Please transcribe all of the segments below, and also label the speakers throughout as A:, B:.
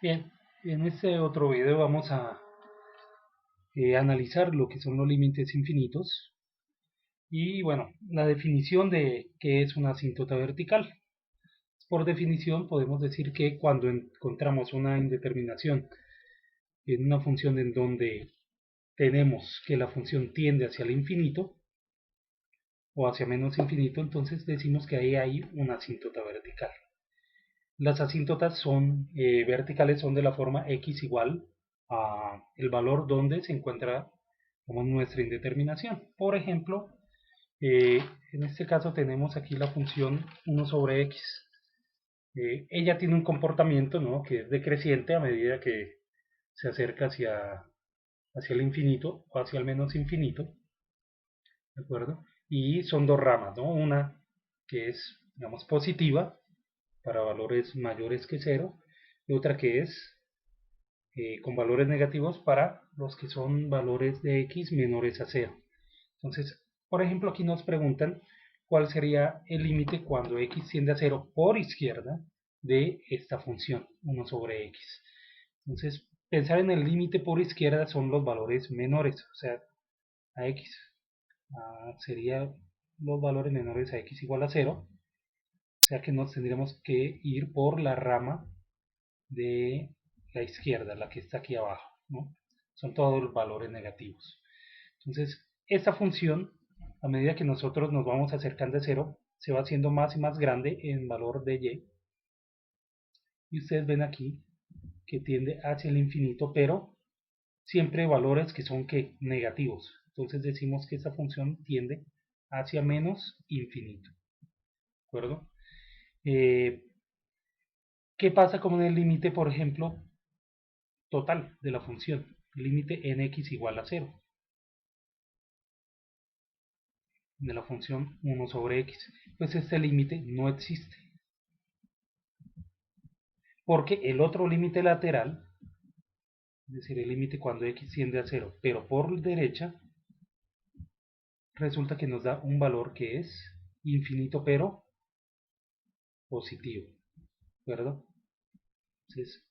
A: Bien, en este otro video vamos a analizar lo que son los límites infinitos y bueno, la definición de qué es una asíntota vertical. Por definición podemos decir que cuando encontramos una indeterminación en una función en donde tenemos que la función tiende hacia el infinito o hacia menos infinito, entonces decimos que ahí hay una asíntota vertical. Las asíntotas son verticales, son de la forma x igual a el valor donde se encuentra como nuestra indeterminación. Por ejemplo, eh, en este caso tenemos aquí la función 1 sobre x. Ella tiene un comportamiento, ¿no?, que es decreciente a medida que se acerca hacia el infinito o hacia el menos infinito, ¿de acuerdo? Y son dos ramas, ¿no? Una que es, digamos, positiva para valores mayores que cero, y otra que es con valores negativos para los que son valores de x menores a cero. Entonces, por ejemplo, aquí nos preguntan cuál sería el límite cuando x tiende a cero por izquierda de esta función 1 sobre x. Entonces, pensar en el límite por izquierda son los valores menores, o sea, a x sería los valores menores a x igual a cero, o sea que nos tendríamos que ir por la rama de la izquierda, la que está aquí abajo, ¿no? Son todos los valores negativos. Entonces, esta función, a medida que nosotros nos vamos acercando a cero, se va haciendo más y más grande en valor de y. Y ustedes ven aquí que tiende hacia el infinito, pero siempre valores que son que negativos. Entonces decimos que esta función tiende hacia menos infinito. ¿De acuerdo? ¿Qué pasa con el límite, por ejemplo, total de la función? Límite en x igual a 0 de la función 1 sobre x. Pues este límite no existe. Porque el otro límite lateral, es decir, el límite cuando x tiende a 0, pero por derecha, resulta que nos da un valor que es infinito pero positivo, ¿verdad? Entonces,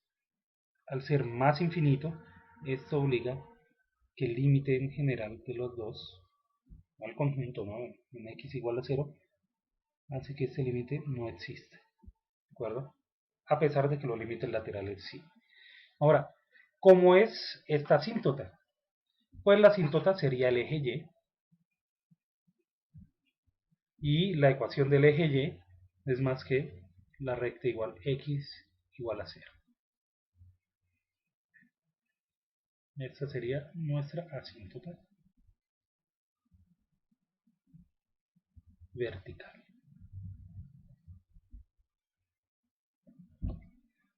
A: al ser más infinito, esto obliga que el límite en general de los dos, al conjunto, ¿no?, en x igual a 0, hace que este límite no exista, ¿de acuerdo? A pesar de que los límites laterales sí. Ahora, ¿cómo es esta asíntota? Pues la asíntota sería el eje y la ecuación del eje y es más que la recta igual x igual a 0. Esta sería nuestra asíntota vertical.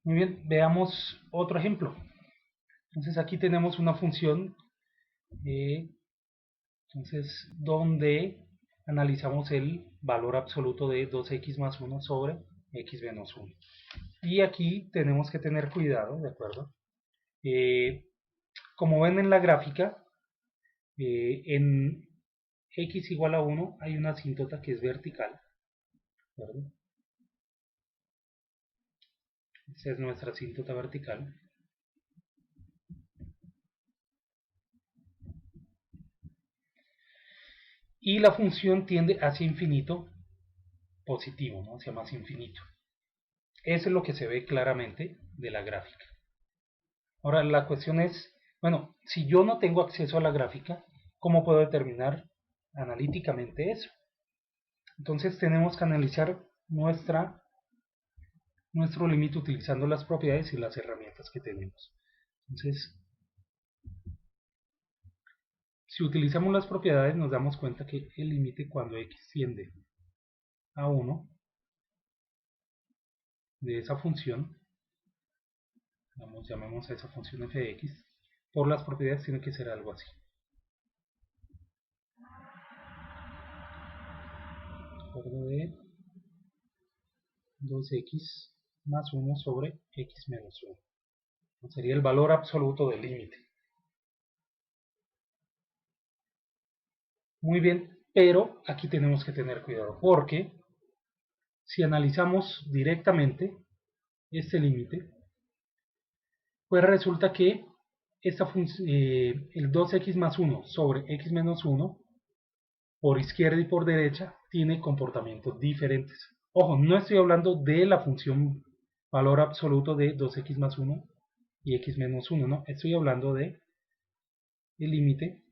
A: Muy bien, veamos otro ejemplo. Entonces aquí tenemos una función donde analizamos el valor absoluto de 2x más 1 sobre x menos 1. Y aquí tenemos que tener cuidado, ¿de acuerdo? Como ven en la gráfica, en x igual a 1 hay una asíntota que es vertical, ¿verdad? Esta es nuestra asíntota vertical. Y la función tiende hacia infinito positivo, ¿no?, hacia más infinito. Eso es lo que se ve claramente de la gráfica. Ahora la cuestión es, bueno, si yo no tengo acceso a la gráfica, ¿cómo puedo determinar analíticamente eso? Entonces tenemos que analizar nuestro límite utilizando las propiedades y las herramientas que tenemos. Entonces, si utilizamos las propiedades nos damos cuenta que el límite cuando x tiende a 1 de esa función, llamemos a esa función f de x, por las propiedades tiene que ser algo así. De 2x más 1 sobre x menos 1. Sería el valor absoluto del límite. Muy bien, pero aquí tenemos que tener cuidado porque si analizamos directamente este límite, Pues resulta que el 2x más 1 sobre x menos 1 por izquierda y por derecha tiene comportamientos diferentes. Ojo, no estoy hablando de la función valor absoluto de 2x más 1 y x menos 1, no, estoy hablando de el límite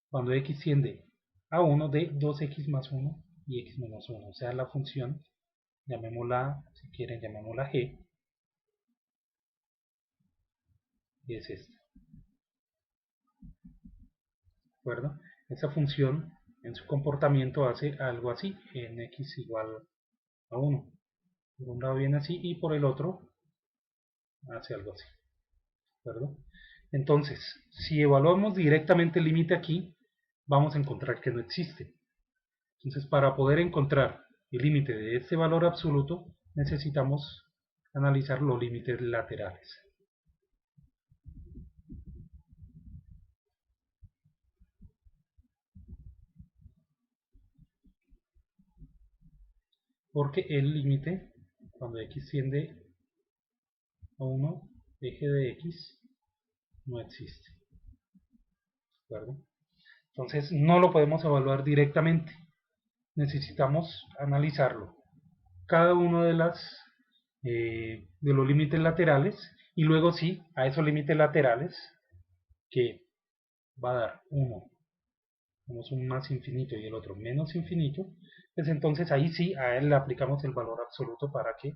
A: cuando x tiende a 1 de 2x más 1 y x menos 1, o sea, la función, llamémosla, si quieren, llamémosla g, y es esta, ¿de acuerdo? Esa función en su comportamiento hace algo así, en x igual a 1. Por un lado viene así y por el otro hace algo así, ¿de acuerdo? Entonces, si evaluamos directamente el límite aquí, vamos a encontrar que no existe. Entonces, para poder encontrar el límite de este valor absoluto, necesitamos analizar los límites laterales. Porque el límite, cuando x tiende a 1, eje de x, no existe. ¿De acuerdo? Entonces, no lo podemos evaluar directamente. Necesitamos analizarlo. Cada uno de los límites laterales y luego sí, a esos límites laterales que va a dar uno un más infinito y el otro menos infinito, pues entonces ahí sí a él le aplicamos el valor absoluto para que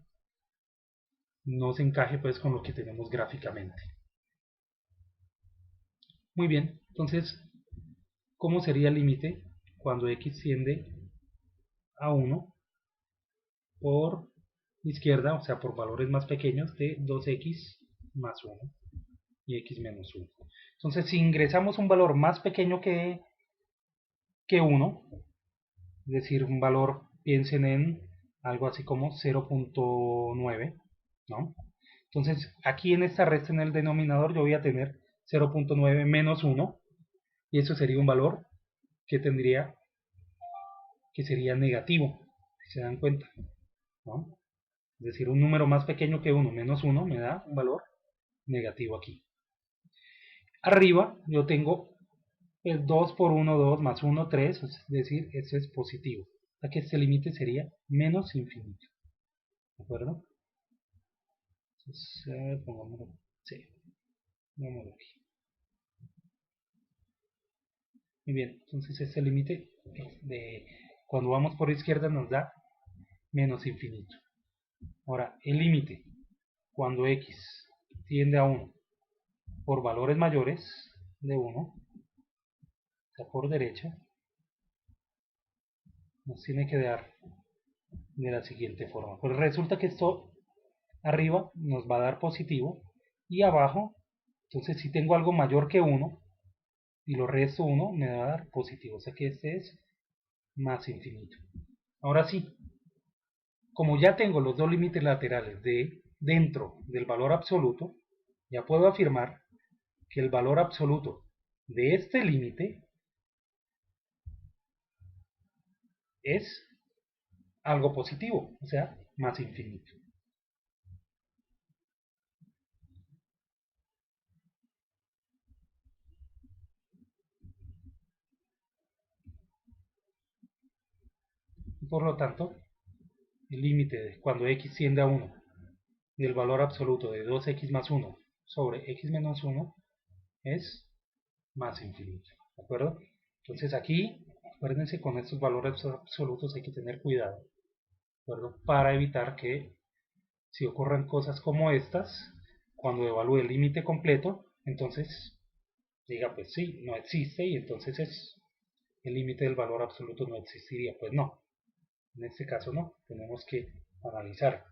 A: no se encaje pues con lo que tenemos gráficamente. Muy bien, entonces, ¿cómo sería el límite cuando x tiende a 1 por izquierda, o sea, por valores más pequeños de 2x más 1 y x menos 1? Entonces, si ingresamos un valor más pequeño que 1, es decir, un valor, piensen en algo así como 0.9, ¿no? Entonces, aquí en esta resta en el denominador yo voy a tener 0.9 menos 1, y eso sería un valor que tendría, que sería negativo, si se dan cuenta, ¿no? Es decir, un número más pequeño que 1 menos 1 me da un valor negativo aquí. Arriba yo tengo el 2 por 1, 2 más 1, 3, es decir, esto es positivo. Aquí este límite sería menos infinito. ¿De acuerdo? Entonces, pongámoslo, sí, pongámoslo aquí. Muy bien, entonces este límite de cuando vamos por izquierda nos da menos infinito. Ahora, el límite cuando x tiende a 1 por valores mayores de 1, o sea, por derecha, nos tiene que dar de la siguiente forma. Pues resulta que esto arriba nos va a dar positivo y abajo, entonces si tengo algo mayor que 1 y lo resto 1 me va a dar positivo, o sea que este es más infinito. Ahora sí, como ya tengo los dos límites laterales dentro del valor absoluto, ya puedo afirmar que el valor absoluto de este límite es algo positivo, o sea, más infinito. Por lo tanto, el límite cuando x tiende a 1 del valor absoluto de 2x más 1 sobre x menos 1 es más infinito. ¿De acuerdo? Entonces aquí, acuérdense, con estos valores absolutos hay que tener cuidado, ¿de acuerdo? Para evitar que si ocurran cosas como estas, cuando evalúe el límite completo, entonces diga pues sí, no existe y entonces el límite del valor absoluto no existiría. Pues no, en este caso no, tenemos que analizar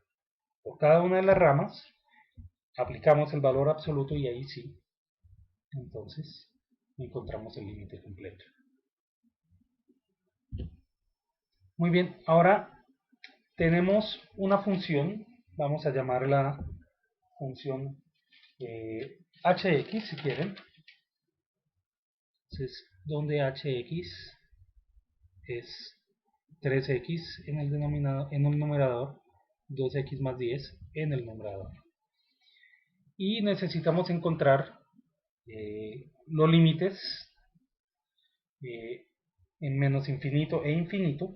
A: por cada una de las ramas, aplicamos el valor absoluto y ahí sí, entonces encontramos el límite completo. Muy bien, ahora tenemos una función, vamos a llamarla función hx si quieren. Entonces, donde hx es 3x en el denominador, en el numerador, 2x más 10 en el numerador. y necesitamos encontrar los límites eh, en menos infinito e infinito,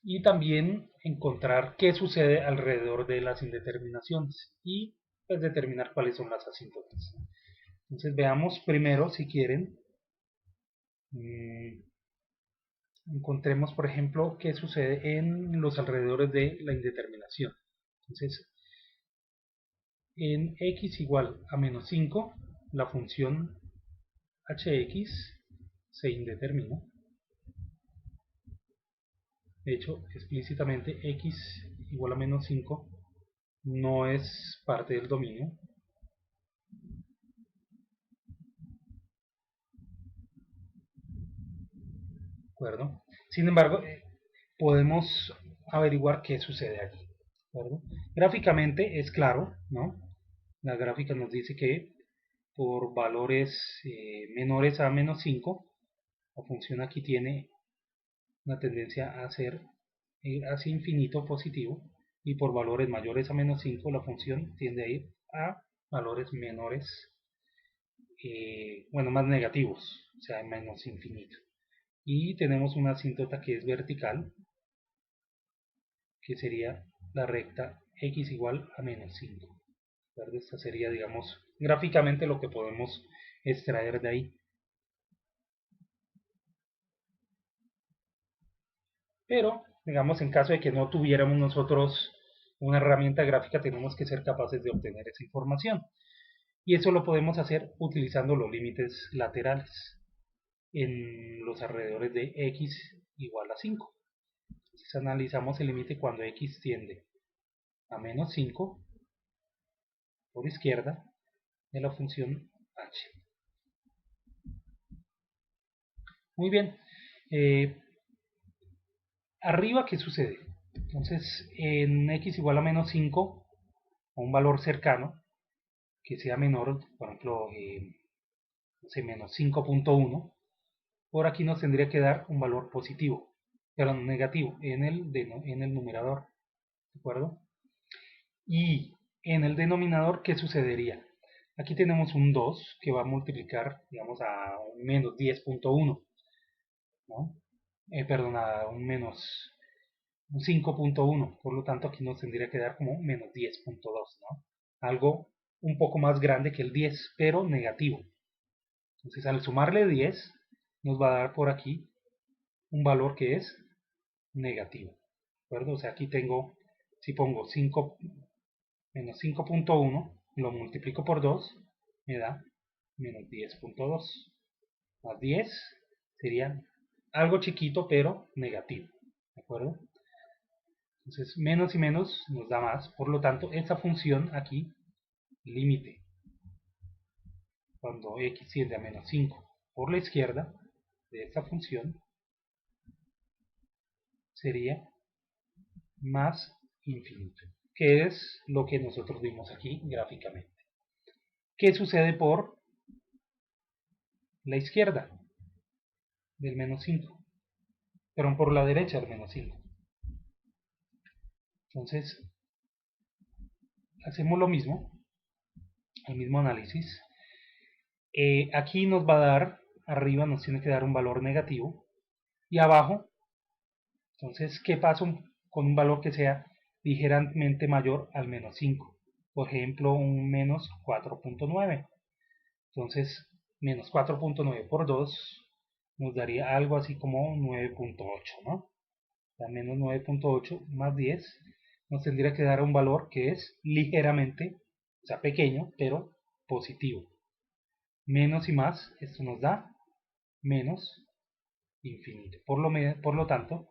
A: y también encontrar qué sucede alrededor de las indeterminaciones y pues determinar cuáles son las asíntotas. Entonces veamos primero, si quieren, encontremos por ejemplo qué sucede en los alrededores de la indeterminación. Entonces en x igual a menos 5 la función hx se indetermina. De hecho, explícitamente x igual a menos 5 no es parte del dominio. ¿De acuerdo? Sin embargo, podemos averiguar qué sucede allí. ¿De acuerdo? Gráficamente es claro, ¿no? La gráfica nos dice que por valores menores a menos 5, la función aquí tiene una tendencia a ser hacia infinito positivo, y por valores mayores a menos 5 la función tiende a ir a valores menores, bueno, más negativos, o sea, menos infinito. Y tenemos una asíntota que es vertical, que sería la recta x igual a menos 5. Esta sería, digamos, gráficamente lo que podemos extraer de ahí. Pero, digamos, en caso de que no tuviéramos nosotros una herramienta gráfica, tenemos que ser capaces de obtener esa información. Y eso lo podemos hacer utilizando los límites laterales en los alrededores de x igual a 5. Entonces analizamos el límite cuando x tiende a menos 5 por izquierda de la función h. Muy bien. Arriba, ¿qué sucede? Entonces, en x igual a menos 5, a un valor cercano, que sea menor, por ejemplo, no sé, menos 5.1, por aquí nos tendría que dar un valor positivo, perdón, negativo, en el numerador, ¿de acuerdo? Y en el denominador, ¿qué sucedería? Aquí tenemos un 2 que va a multiplicar, digamos, a un menos 10.1, ¿no? Perdón, a un menos un 5.1, por lo tanto aquí nos tendría que dar como menos 10.2, ¿no? Algo un poco más grande que el 10, pero negativo. Entonces al sumarle 10, nos va a dar por aquí un valor que es negativo, ¿de acuerdo? O sea, aquí tengo, si pongo 5 menos 5.1, lo multiplico por 2, me da menos 10.2. Más 10 sería algo chiquito, pero negativo, ¿de acuerdo? Entonces, menos y menos nos da más. Por lo tanto, esta función aquí, límite, cuando x tiende a menos 5 por la izquierda de esta función, sería más infinito, que es lo que nosotros vimos aquí gráficamente. ¿Qué sucede por la izquierda del menos 5? Perdón, por la derecha del menos 5. Entonces, hacemos lo mismo, el mismo análisis. Aquí nos va a dar, arriba nos tiene que dar un valor negativo, y abajo, entonces, ¿qué pasa con un valor que sea ligeramente mayor al menos 5? Por ejemplo, un menos 4.9. Entonces, menos 4.9 por 2 nos daría algo así como 9.8, ¿no? O sea, menos 9.8 más 10 nos tendría que dar un valor que es ligeramente, o sea, pequeño, pero positivo. Menos y más, esto nos da menos infinito. Por lo tanto,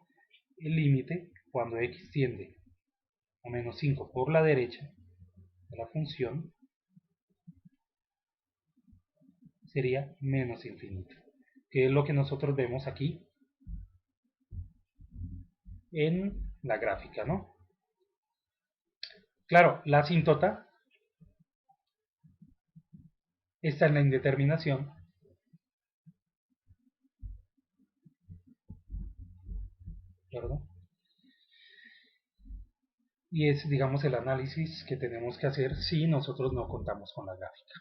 A: el límite cuando x tiende a menos 5 por la derecha de la función sería menos infinito, que es lo que nosotros vemos aquí en la gráfica, ¿no? Claro, la asíntota está en la indeterminación, ¿verdad? y es, digamos, el análisis que tenemos que hacer si nosotros no contamos con la gráfica.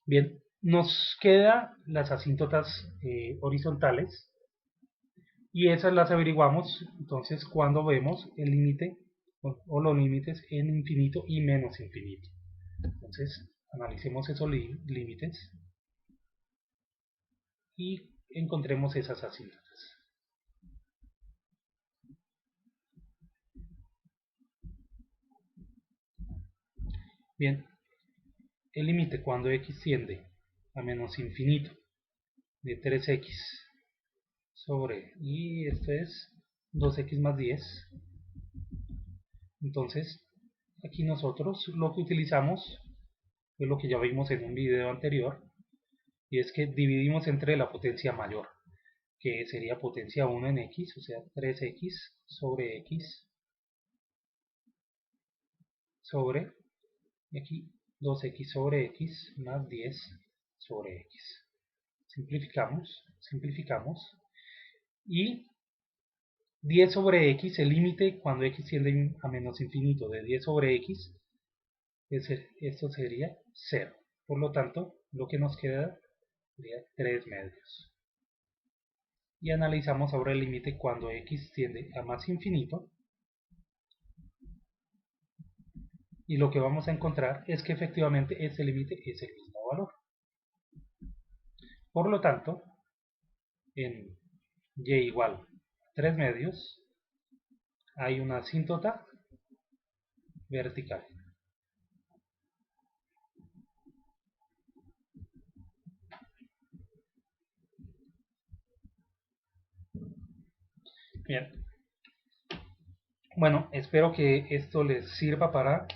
A: Bien, nos quedan las asíntotas horizontales y esas las averiguamos entonces cuando vemos el límite o los límites en infinito y menos infinito. Entonces, analicemos esos límites y encontremos esas asíntotas. Bien, el límite cuando x tiende a menos infinito de 3x sobre, y esto es 2x más 10. Entonces, aquí nosotros lo que utilizamos es lo que ya vimos en un video anterior, y es que dividimos entre la potencia mayor, que sería potencia 1 en x, o sea, 3x sobre x sobre, aquí 2x sobre x más 10 sobre x. Simplificamos, y 10 sobre x, el límite cuando x tiende a menos infinito de 10 sobre x, esto sería 0. Por lo tanto, lo que nos queda sería 3 medios. Y analizamos ahora el límite cuando x tiende a más infinito. Y lo que vamos a encontrar es que efectivamente este límite es el mismo valor. Por lo tanto, en y igual a 3 medios hay una asíntota vertical. Bien, bueno, espero que esto les sirva para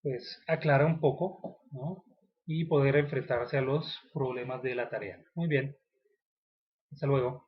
A: pues aclarar un poco, ¿no? Y poder enfrentarse a los problemas de la tarea. Muy bien, hasta luego.